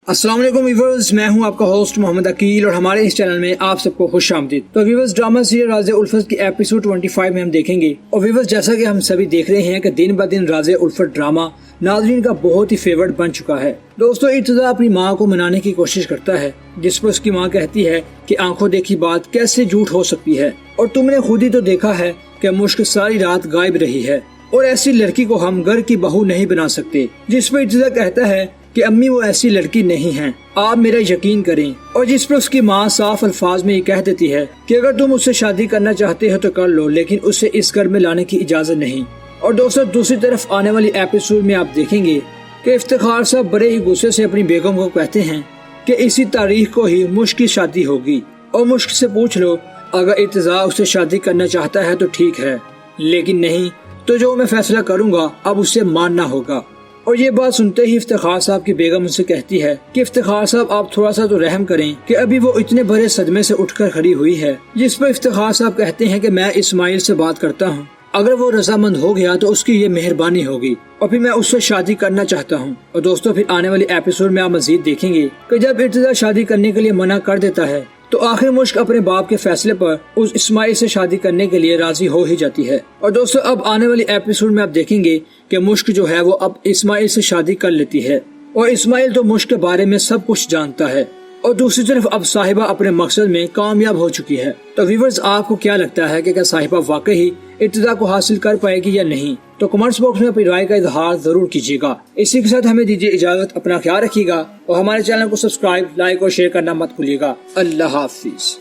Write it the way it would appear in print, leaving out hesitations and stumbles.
अस्सलाम वालेकुम व्यूअर्स, मैं हूं आपका होस्ट मोहम्मद अकील और हमारे इस चैनल में आप सबको खुश आमदीद। तो व्यूअर्स, ड्रामा सीरियल राज़े उल्फत की एपिसोड 25 में हम देखेंगे। और व्यूअर्स, जैसा कि हम सभी देख रहे हैं कि दिन ब दिन राज़े उल्फत ड्रामा नाज़रीन का बहुत ही फेवरेट बन चुका है। दोस्तों, इर्तिज़ा अपनी माँ को मनाने की कोशिश करता है, जिस पर उसकी माँ कहती है कि आंखों देखी बात कैसे झूठ हो सकती है, और तुमने खुद ही तो देखा है कि मुश्क सारी रात गायब रही है और ऐसी लड़की को हम घर की बहू नहीं बना सकते। जिस पर इर्तिज़ा कहता है कि अम्मी वो ऐसी लड़की नहीं है, आप मेरा यकीन करें। और जिस पर उसकी माँ साफ अल्फाज में ये कह देती है कि अगर तुम उससे शादी करना चाहते हो तो कर लो, लेकिन उसे इस घर में लाने की इजाजत नहीं। और दोस्तों, दूसरी तरफ आने वाली एपिसोड में आप देखेंगे कि इफ्तिखार साहब बड़े ही गुस्से से अपनी बेगम को कहते हैं कि इसी तारीख को ही मुश्क की शादी होगी, और मुश्क से पूछ लो अगर इर्तिज़ा उससे शादी करना चाहता है तो ठीक है, लेकिन नहीं तो जो मैं फैसला करूंगा अब उससे मानना होगा। और ये बात सुनते ही इफ्तिखार साहब की बेगम उनसे कहती है कि इफ्तिखार साहब आप थोड़ा सा तो रहम करें कि अभी वो इतने बड़े सदमे से उठकर खड़ी हुई है। जिस पर इफ्तिखार साहब कहते हैं कि मैं इस्माइल से बात करता हूँ, अगर वो रजामंद हो गया तो उसकी ये मेहरबानी होगी और फिर मैं उससे शादी करना चाहता हूँ। और दोस्तों, फिर आने वाली एपिसोड में आप मजीद देखेंगे कि जब इर्तिज़ा शादी करने के लिए मना कर देता है तो आखिर मुश्क अपने बाप के फैसले पर उस इस्माइल से शादी करने के लिए राजी हो ही जाती है। और दोस्तों, अब आने वाली एपिसोड में आप देखेंगे कि मुश्क जो है वो अब इस्माइल से शादी कर लेती है और इस्माइल तो मुश्क के बारे में सब कुछ जानता है। और दूसरी तरफ अब साहिबा अपने मकसद में कामयाब हो चुकी है। तो व्यूअर्स, आपको क्या लगता है कि क्या साहिबा वाकई इर्तिज़ा को हासिल कर पाएगी या नहीं? तो कमेंट्स बॉक्स में अपनी राय का इजहार जरूर कीजिएगा। इसी के साथ हमें दीजिए इजाजत, अपना ख्याल रखिएगा और हमारे चैनल को सब्सक्राइब, लाइक और शेयर करना मत भूलिएगा। अल्लाह हाफिज।